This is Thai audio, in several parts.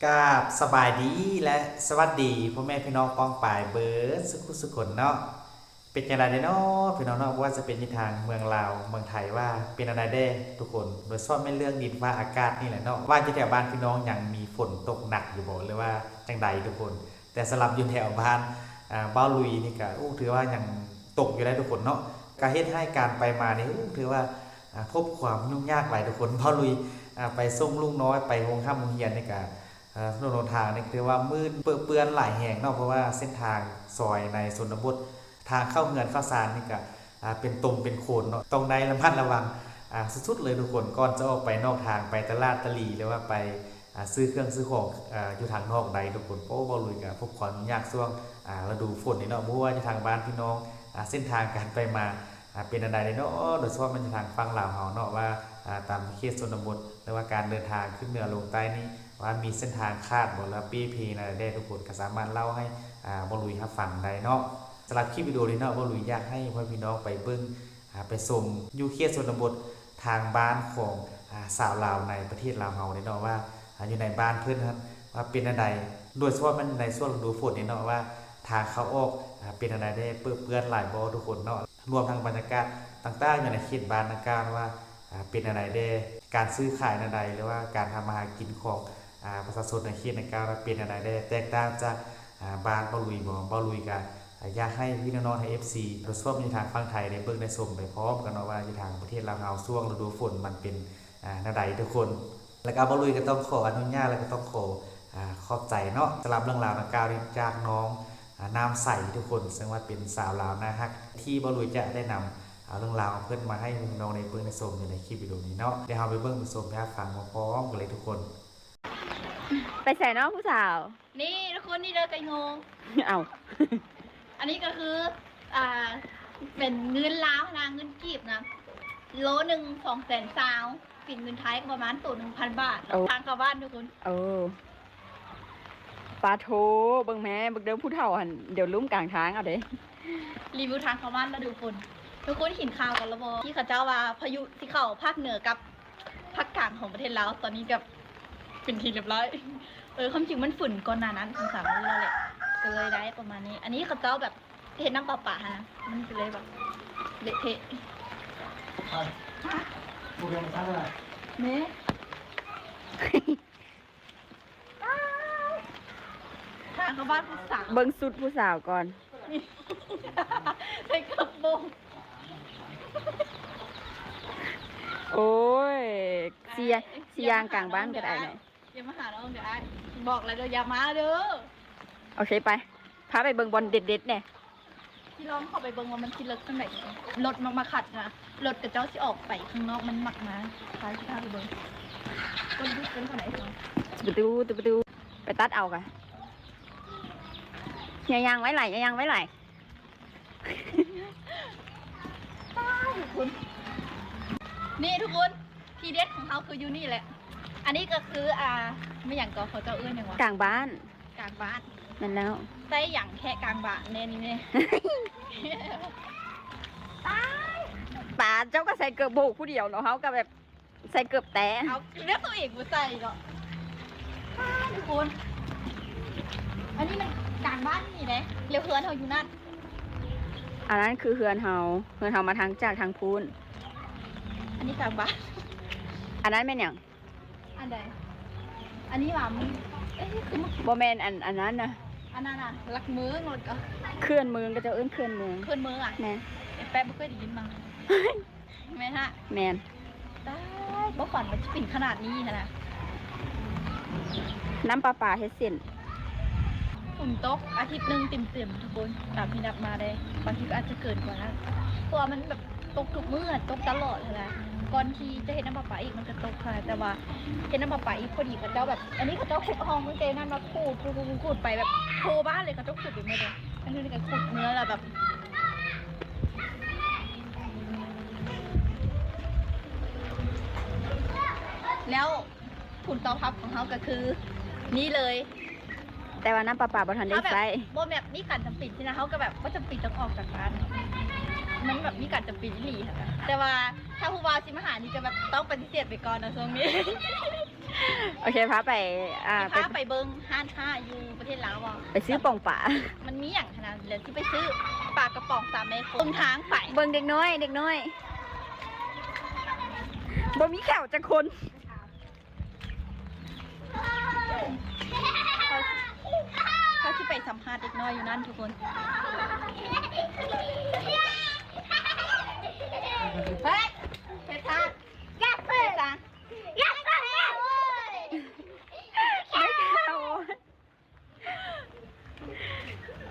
กราบสบายดีและสวัสดีพ่อแม่พี่น้องป้องป่ายเบิร์ดสุขคนเนาะเป็นยังไงเนาะพี่น้องเนาะว่าจะเป็นทิศทางเมืองลาวเมืองไทยว่าเป็นอะไรได้ทุกคนโดยเฉพาะไม่เรื่องดินฟ้าอากาศนี่แหละเนาะว่าจะแถวบ้านพี่น้องยังมีฝนตกหนักอยู่บ่หรือว่าจังใดทุกคน แต่สำหรับอยู่แถวบ้านบ้านลุยนี่ก็ถือว่ายังตกอยู่ได้ทุกคนเนาะก็เฮ็ดให้การไปมานี่ถือว่าพบความยุ่งยากหลายทุกคนบ้านลุยไปส่งลูกน้อยไปโรงข้ามโรงเรียนนี่ก็ถนนทางนี่คือว่ามืดเปื้อนหลายแห่งเนาะเพราะว่าเส้นทางซอยในชนบททางเข้าเมืองเข้าซานนี่ก็เป็นตมเป็นโคนเนาะต้องได้ระมัดระวังสุดๆเลยทุกคนก่อนจะออกไปนอกทางไปตลาดตะลีหรือว่าไปซื้อเครื่องซื้อของอยู่ทางนอกใดทุกคนโอ้บ่ลุยกับพบความยากช่วงฤดูฝนนี่เนาะเพราะว่าอยู่ทางบ้านพี่น้องเส้นทางการไปมาเป็นอันใดเนาะโดยเฉพาะมันอยู่ทางฝั่งลาวเฮาเนาะว่าตามเขตชนบทหรือว่าการเดินทางขึ้นเหนือลงใต้นี่ว่ามีเส้นทางคาดบ่แล้วปีพีนะได้ทุกคนก็สามารถเล่าให้บ่ลุยรับฟังได้เนาะสำหรับคลิปวิดีโอนี้เนาะบ่ลุยอยากให้พ่อพี่น้องไปเบิ่งไปชมอยู่เขตชนบททางบ้านของสาวลาวในประเทศลาวเฮาเนาะว่าอยู่ในบ้านเพื่อนครับว่าเป็นอันใดโดยเฉพาะมันในช่วงฤดูฝนนี่เนาะว่าทางเขาออกเป็นอันใดได้เปื้อนหลายบ่ทุกคนเนาะรวมทั้งบรรยากาศต่างๆอยู่ในเขตบ้านต่างๆว่าเป็นอันใดได้การซื้อขายอันใดหรือว่าการทำมาหากินของประชาชนในเขตในการเป็นอันใดได้แตกต่างจากบ้านบ่ลุยกันอยากให้พี่น้องๆให้ FC โดยเฉพาะในทางฝั่งไทยได้เบิ่งได้ชมไปพร้อมกันเนาะว่าอยู่ทางประเทศลาวเฮาช่วงฤดูฝนมันเป็นแนวใดทุกคนแล้วก็บ่ลุยก็ต้องขออนุญาตแล้วก็ต้องขอบใจเนาะสำหรับเรื่องราวดังกล่าวนี้จากน้องน้ำใสทุกคนซึ่งว่าเป็นสาวลาวนะฮักที่บ่ลุยจะได้นำเอาเรื่องราวเพื่อนมาให้น้องในเบิ่งในชมอยู่ในคลิปวิดีโอนี้เนาะเดี๋ยวเราไปเบิ่งไปชมไปฟังพร้อมๆกันเลยทุกคนไปใส่น้องผู้สาว นี่ทุกคนนี่เด้อไก่งง เอา อันนี้ก็คือเป็นเงินล้าวนะเงินกีบนะโลหนึ่ง200,000ปิ่นเงินไทยก็ประมาณตัว1,000 บาททางเข้าบ้านทุกคน ปลาโถเบิ่งแม่เบิ่งเดิมผู้เฒ่าหันเดี๋ยวลุ่มกลางทางเอาเด้ รีวิวทางเข้าบ้านแล้วดูคนทุกคนเห็นข่าวกันแล้วบอที่เขาเจ้าว่าพายุที่เข้าภาคเหนือกับภาคกลางของประเทศลาวตอนนี้กับเป็นทีเรียบร้อยความจริงมันฝุ่นก่อนหน้านั้น2-3 มื้อแล้วแหละก็เลยได้ประมาณนี้ อันนี้เขาเจ้าแบบเห็นน้ำป่าๆนะมันก็เลยแบบเละเทะโปรแกรมมันอะไรเนี่ยทางเข้าบ้านผู้สาว เบิ่งสุดผู้สาวก่อน ใส่กระโปรง โอ้ยเสียงกลางบ้านก็ได้ไหม อย่ามาหาน้องเดี๋ยวไอ้บอกแล้วเดี๋ยวอย่ามาเด้อ โอเคไปพาไปเบิ่งบอลเด็ดๆเนี่ย ที่ร้องเข้าไปเบิ่งว่ามันคิดรถข้างไหนรถมาขัดนะรถกับเจ้าที่ออกไปข้างนอกมันหมักมาพาที่พาไปเบิ่งคนดูเป็นคนไหนคะ ประตูไปตัดเอาค่ะยางไว้ไหลยางไว้ไหล นี่ทุกคนทีเด็ดของเขาคืออยู่นี่แหละ อันนี้ก็คือไม่อย่างก็เขาเจ้าเอื้อนอย่างวะ กลางบ้าน กลางบ้าน นั่นแล้ว ใส่อย่างแค่กลางบ้านแน่นี่แน่ ป่าเจ้าก็ใส่เกือบโบกผู้เดียวเนาะเขาก็แบบใส่เกือบแต่ เอาเรียกตัวเองมาใส่เนาะทุกคนอันนี้มันกลางบ้านนี่เลยเร็วเพื่อนเขาอยู่นั่น อันนั้นคือเฮือนเฮามาทางจากทางพูน อันนี้กลางบ้าน อันนั้นแม่นหยัง อันใดอันนี้หว่ามึงเอ๊ะคือมัน บ่แม่นอันนั้นนะ อันนั้นอ่ะรักมือหมดก็ เคลื่อนเมืองก็จะเอิ้นเคลื่อนเมือง เพื่อนมืออ่ะ แม่น แป๊บไม่เคยได้ยินมาแม่ฮะ แม่น ตายบ่ฝันมันจะปิ่นขนาดนี้นะ น้ำปลาเฮ็ดเส้น ฝนตกอาทิตย์หนึ่งเต็มๆทุกคนตามที่นับมาได้บางทีก็อาจจะเกินกว่านั้นเพราะว่ามันแบบตกทุกมื้อตกตลอดเลยนะก่อนที่จะเห็นน้ำประปาอีกมันจะตกค่ะแต่ว่าเห็นน้ำประปาอีกพอดีเขาเจ้าแบบ อันนี้เขาเจ้าขุดห้องมึงเจนั่นมาขูดไปแบบโคบ้านเลยเขาเจ้าขุดไปหมดเลยอันนี้ก็ขุดเนื้อแล้วแบบแล้วผลตอบรับของเขาก็คือ นี่เลย แต่ว่าน้ำปลาบ่ทันได้ใส่ โบแบบมีการจำปิดที่นะเขาก็แบบก็จำปิดต้องออกจากบ้านมันแบบมีการจำปิดที่หลีค่ะแต่ว่าถ้าผู้ว่าสิมาหานี่จะแบบต้องปฏิเสธไปก่อนนะช่วงนี้ โอเคพาไปพาไปเบิ้งห้านค้าอยู่ประเทศลาวอ่ะ ไปซื้อป่องป่า มันมีอย่างขนาดเดี๋ยวที่ไปซื้อปลากระป๋อง3 เมตรตรงทางไป เบิ่งเด็กน้อยบ่มีแขวจักคน เขาที่ไปสัมภาษณ์เด็กน้อยอยู่นั่นทุกคนเฮ้ยเพชรทานยักษ์เพชรทานยักษ์เพชร ไม่เข้า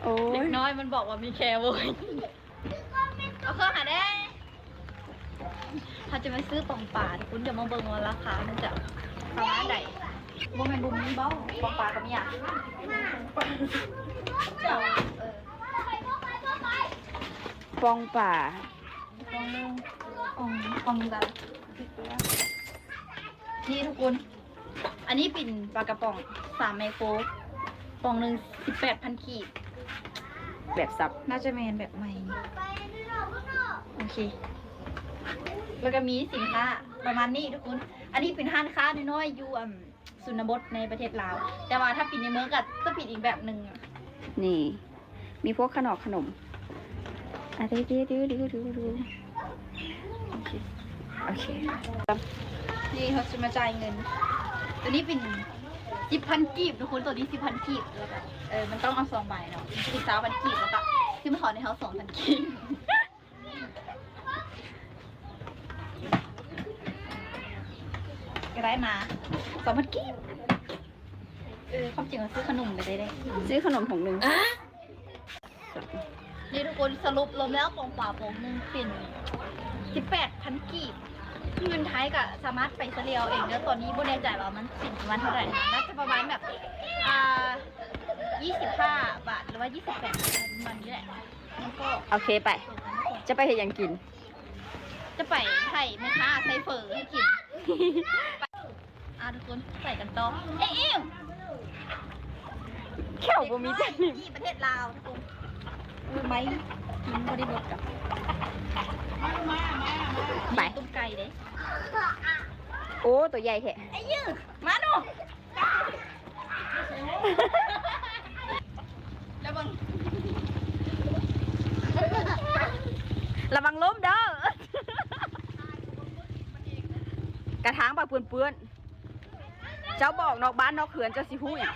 โอ้ เด็ ย กน้อยมันบอกว่ามีแคร์เว้ยเอาเครื่องหาได้ถ้าจะไปซื้อป่องป่าคุณจะมาเบิ่งว่าราคามันจะประมาณไหนบ่แม่นบุมนี้เบ้าป่องป่าก็มีอ่ะป่องป่า ป่องนึงป่องกันนี่ทุกคน อันนี้เป็นปลากระป๋อง3 ไมโครป่องหนึ่ง18,000 ขีด แบบซับ น่าจะแมนแบบใหม่โอเค แล้วก็มีสินค้าประมาณนี้ทุกคน อันนี้เป็นห้างค้าน้อยๆอยู่สุนบทในประเทศลาว แต่ว่าถ้าปิดในเมืองก็จะปิดอีกแบบหนึ่ง นี่ มีพวกขนมอ่ะดูโอเคนี่เขาจะมาจ่ายเงิน ตัวนี้เป็น10,000 กีบทุกคนตัวนี้10,000 กีบแล้วก็มันต้องเอา2 ใบเนาะ13,000 กีบแล้วก็ที่มาขอในเขา2,000 กีบก็ได้มา2,000 กีบความจริงเราซื้อขนมไปได้ ซื้อขนมถุงหนึ่ง นี่ทุกคนสรุปรวมแล้วของป่าผมนึงเป็น18,000 กีบเงินไทยก็สามารถไปเฉลี่ยเอาเองแล้วตอนนี้โบแน่ใจว่ามันสินประมาณเท่าไหร่น่าจะประมาณแบบ25 บาทหรือว่า28 บาทประมาณนี้แหละแล้วก็ โอเคไป จะไปเห็นยังกิน จะไปไข่ไหมคะใส่เฝอให้กินทุกคนใส่กันต่อเอ้ย แค่บ่มีใจนิ่ม ที่ประเทศลาวทุกคนรู้ไหมมันบริบทกับ ไป ตุ้มไก่เด้ โอ้ตัวใหญ่แค่ ไอ้ยืดมาดูแล้วบัง ระวังล้มเด้อ กระถางปากเปื้อนๆเจ้าบอกนอกบ้านนอกเขื่อนเจ้าสิฮู้อย่าง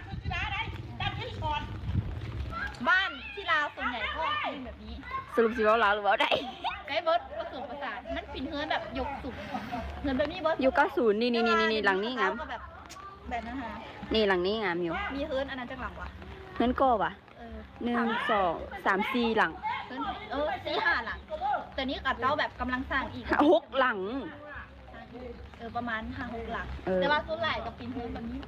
บ้านที่ลาวส่วนใหญ่ก็เป็นแบบนี้ สรุปสิเว้าลาวหรือเว้าได้ ไกด์เบิร์ดผสมผสานมันปิ่นเฮือนแบบยกสูงเฮือนแบบนี้เบิร์ด อยู่90นี่หลังนี้งาม ก็แบบนั้นฮะ นี่หลังนี้งามอยู่ มีเฮือนอันนั้นจากหลังวะ เงินก็ว่ะ 1 1 2 3 4หลัง เฮือน4-5 หลังแต่นี้กับเราแบบกำลังสร้างอีก 6หลัง ประมาณ5-6 หลัง เออ แต่ว่าส่วนใหญ่กับปิ่นเฮือนแบบนี้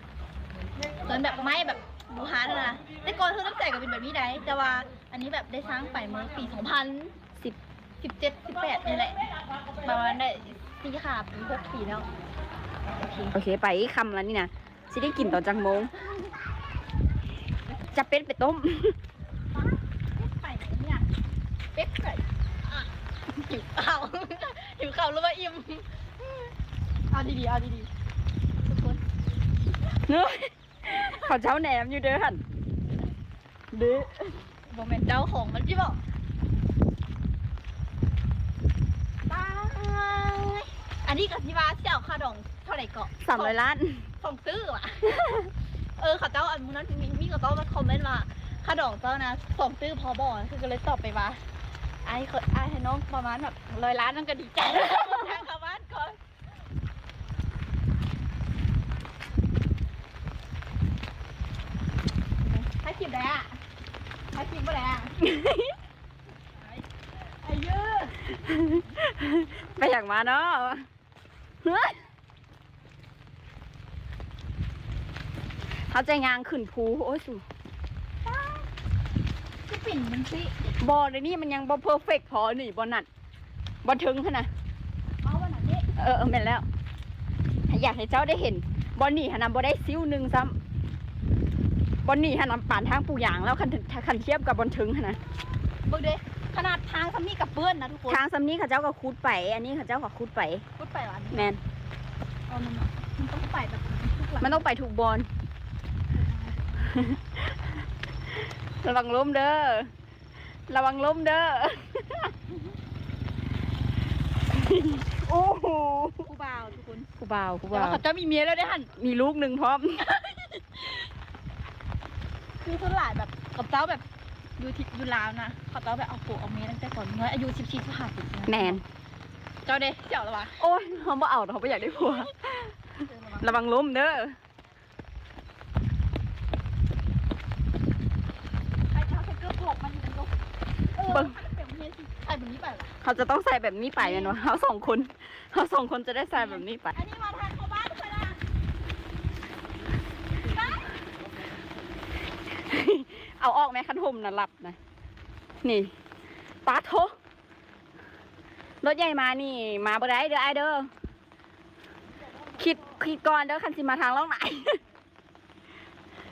เฮือนแบบไม้แบบบูฮาร์ดนะแต่ก่อนเฮือนน้ำใจกับเป็นแบบนี้ได้แต่ว่าอันนี้แบบได้สร้างไปเมื่อปี2017-18นี่แหละประมาณได้4 ปี 6 ปีแล้วโอเค โอเคไปคำแล้วนี่นะสิได้กินตอนจังโมง จะเป็นไปต้ม ไปเนี่ยเป็ดไก่หิวข้าวหิวข้าวแล้วว่าอิ่มเอาดีๆทุกคน เนอะขอเจ้าแหนมอยู่เด้อหันเด้อ โมเมนต์เจ้าของมันที่บอกตายอันนี้กับที่ว่าที่เอาค่าดองเท่าไหร่เกาะ 300 ล้าน ส่งซื้อว่ะ เขาเจ้าอันนั้นมีกับเจ้ามาคอมเมนต์ว่าค่าดองเจ้านะส่งซื้อพอบอกคือก็เลยตอบไปว่าไอ้ให้น้องประมาณแบบ100 ล้านนั่นก็ดีใจทางชาวบ้านก่อนให้คลิปได้อะให้คลิปไปแล้วไอ้ยืด ไปอยากมาเนาะเฮ้ยเขาใจงางขึ้นภูโอ้ยสู ก็ปิ่นมันสิ บอในนี่มันยังบอเพอร์เฟกพอหนิบอนัดบอถึงขนาด เอาวันนั้นดิ แม่นแล้ว อยากให้เจ้าได้เห็นบอนี่หนำบอได้ซิ้วหนึ่งซ้ำบอนี่หนำป่านทางปูหยางแล้วคันเทียบกับบอลถึงขนาด บึกเด้ขนาดทางซัมนี่กับเปื้อนนะทุกคน ทางซ้ำนี้เขาเจ้าก็คูดไป อันนี้เขาเจ้าก็คูดไป พูดไปวัน แมน มันต้องไปแบบทุก หลัง มันต้องไปถูกบอล ระวังล้มเด้อ ระวังล้มเด้อ โอ้โห ผู้บ่าวทุกคน ผู้บ่าวผู้ แต่ บ่า ว่าว เขาจะมีเมียแล้วได้หัน มีลูกหนึ่งพร้อม คือคนหลายแบบกับเจ้าแบบอยู่ลาวนะเขาเจ้าแบบเอาผัวเอาเมียตั้งแต่ก่อนน้อยอายุ14 15 ปีนะ แมน เจ้าเด้เจ้าละวะ โอ้ยเขาบ่เอาเขาไม่อยากได้ผัว ระวังล้มเด้อ ไอ้เจ้าใส่เกลือผกมันเป็นลูก เบิ่ง แบบนี้สิไอ้แบบนี้ไปเหรอ เขาจะต้องใส่แบบนี้ไปแมันวะเขาสองคนจะได้ใส่แบบนี้ไป อันนี้มาทานเข้าบ้านไปละ เอาออกไหมคันห่มนะหลับนะนี่ปาโทรถใหญ่มานี่มาบ่ได้เด้อไอเด้อคิดก่อนเด้อคันสิมาทางล่องไหน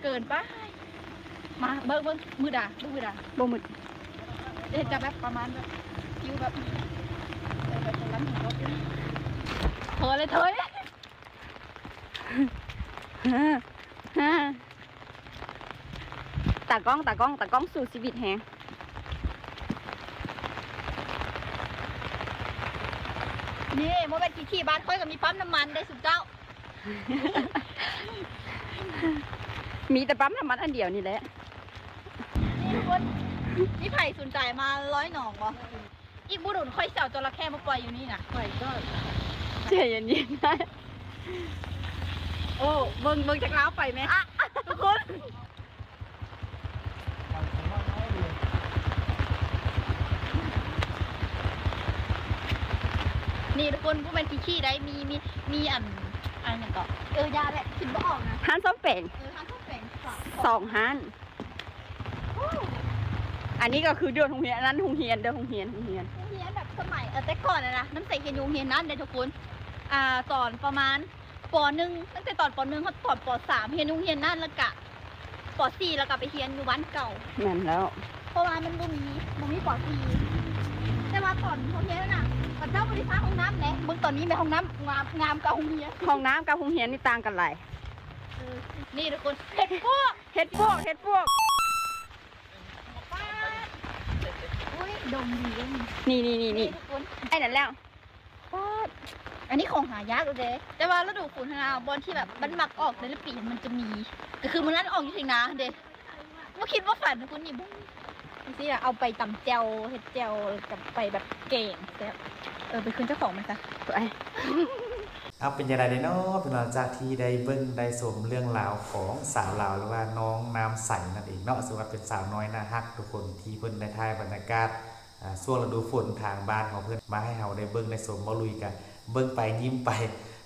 เกินไปมาเบิ้งมือด่ามือด่า บ่มึด เด็กจะแบบประมาณแบบคิวแบบแบบจะรันหัวรถเลยเธอเลยเธอเนี่ย ตากล้องสู่ชีวิตแฮง นี่โมเป็นขี่บ้านค่อยกับมีปั๊มน้ำมันได้สุดเจ้า มีแต่ปั๊มน้ำมันอันเดียวนี่แหละ นี่ทุกคนนี่ไผ่สนใจมา100 หนองบ่อีกบุรุษค่อยเสี่ยวจระเข้มาปล่อยอยู่นี่นะปล่อยก็ ใจเย็นๆนะ โอ้เบิ่งจากล้าวไปไหมทุกคนนี่ทุกคนผู้เป็นขี้ได้มีอันเนี่ยก็ยาแหละคิดบ่ออกนะ ห้านส้มแป่ง ทางเข้าแฝง 2ห้าน อันนี้ก็คือเดือนหงเฮียนอันนั้นหงเฮียนเดือนหงเฮียน โรงเรียนแบบสมัยแต่ก่อนนะน้ำใสเฮียนโรงเรียนนั้นเลยทุกคนตอนประมาณป .1 ตั้งแต่ตอนป .1 เขาตอนป .3 เฮียนโรงเรียนนั่นแล้วก็ป .4 แล้วก็ไปเฮียนอยู่บ้านเก่า นั่นแล้ว เพราะว่ามันบ่มีป .4 แต่ว่าตอนเขาเฮียนน่ะพระเจ้าบริษัทห้องน้ำแหละมึงตอนนี้ในห้องน้ำงามกับห้องเฮียน ห้องน้ำกับหงเฮียนนี่ต่างกันหลาย นี่ทุกคนเห็ดพวก เฮ็ดพวก อุ้ยดมดีเลย นี่ ทุกคน ไอ้นั่นแล้ว อันนี้ของหายากเลยเด้แต่ว่าฤดูฝนธนาบอลที่แบบมันมักออกในฤดูปีมันจะมีก็คือมันนั้นออกอยู่ที่นาเด้ไม่คิดว่าฝันทุกคนนี่บุ้งนี่สิเอาไปตำแจวเห็ดแจวกับไปแบบเก่งแต่ไปคืนเจ้าของมันซะ ตัวไอ้ เอาเป็นยังไงเนาะเป็นหลังจากที่ได้เบิ่งได้ชมเรื่องราวของสาวลาวหรือว่าน้องน้ำใสนั่นเองเนาะซึ่งว่าเป็นสาวน้อยน่าฮักทุกคนที่เพิ่นได้ถ่ายบรรยากาศช่วงฤดูฝนทางบ้านของเพิ่นมาให้เฮาได้เบิ่งได้ชมบ่ลุยกันเบิ่งไปยิ้มไป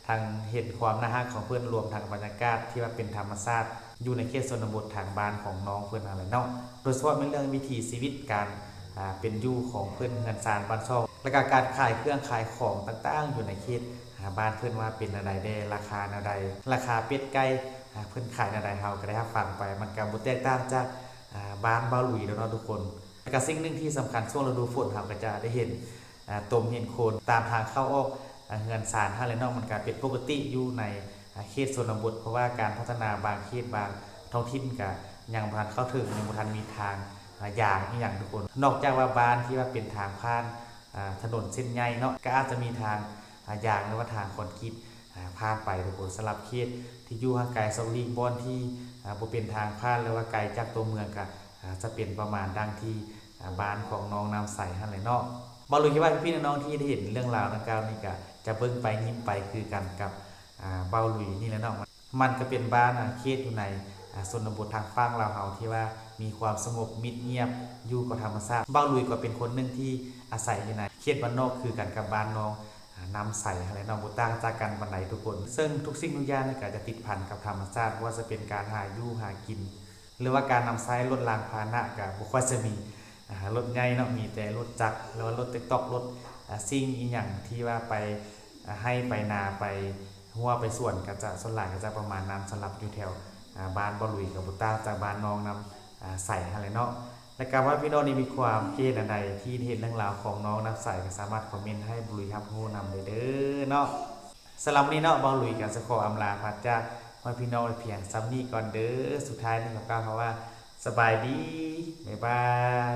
ทางเห็นความน่าฮักของเพิ่นรวมทางบรรยากาศที่ว่าเป็นธรรมชาติอยู่ในเขตชนบททางบ้านของน้องเพิ่นอะไรเนาะโดยเฉพาะในเรื่องวิถีชีวิตการเป็นอยู่ของเพิ่นเงินซานบ้านช่องและก็การขายเครื่องขายของต่างๆอยู่ในเขตบ้านเพิ่นว่าเป็นอะไรได้ราคาแนวใดราคาเป็ดไก่เพิ่นขายแนวใดเฮาก็ได้รับฟังไปมันก็บ่แตกต่างจากบ้านบ่าวหลุยแล้วเนาะทุกคนแล้วก็สิ่งหนึงที่สำคัญช่วงฤดูฝนเฮาก็จะได้เห็นตมเห็นโคนตามทางเข้าออกเงินซานฮาเลยเนาะมันก็เป็นปกติอยู่ในเขตชนบทเพราะว่าการพัฒนาบางเขตบางท้องถิ่นก็ยังบ่ทันเข้าถึงยังบ่ทันมีทางอย่างอีหยังทุกคนนอกจากว่าบ้านที่ว่าเป็นทางผ่านถนนเส้นใหญ่เนาะก็อาจจะมีทางอย่างหรือว่าทางคอนกรีตผ่านไปทุกคนสำหรับเขตที่อยู่ห่างไกลซอกลีกบอนที่บ่เป็นทางผ่านหรือว่าไกลจากตัวเมืองก็จะเป็นประมาณดังที่บ้านของน้องน้ำใสหั่นแหละเนาะบ่รู้คิดว่าพี่น้องที่ได้เห็นเรื่องราวดังกล่าวนี้ก็จะเบิ่งไปยิ้มไปคือกันกับเบ้าหลุยนี่แหละเนาะมันก็เป็นบ้านเขตอยู่ในชนบททางฝั่งลาวเฮาที่ว่ามีความสงบมิตรเงียบอยู่กับธรรมชาติเบ้าหลุยก็เป็นคนหนึงที่อาศัยอยู่ในเขตบ้านนอกคือกันกับบ้านน้องน้ำใสอะไรเนาะบ่ต่างจากกันปานใดทุกคนซึ่งทุกสิ่งทุกอย่างนี่ก็จะติดพันกับธรรมชาติว่าจะเป็นการหาอยู่หากินหรือว่าการนำใช้รถรางพาหนะก็บ่ค่อยจะมีรถใหญ่เนาะมีแต่รถจักรหรือว่ารถ TikTok รถสิ่งอีหยังที่ว่าไปให้ไปนาไปหัวไปสวนก็จะส่วนหลายก็จะประมาณนั้นสำหรับอยู่แถวบ้านบ่หลุยกับบ่ต่างจากบ้านน้องน้ำใสอะไรเนาะและก็ว่าพี่น้องนี่มีความคิดเห็นอันใดที่เห็นเรื่องราวของน้องน้ำใสก็สามารถคอมเมนต์ให้บุรุษรับรู้นำได้เด้อเนาะสำหรับวันนี้เนาะบ่หลุยก็จะขออำลาพระจาก พ่อพี่น้องเพียงซ้ำนี้ก่อนเด้อสุดท้ายนี่ขอกล่าวคำว่าสบายดีบ๊ายบาย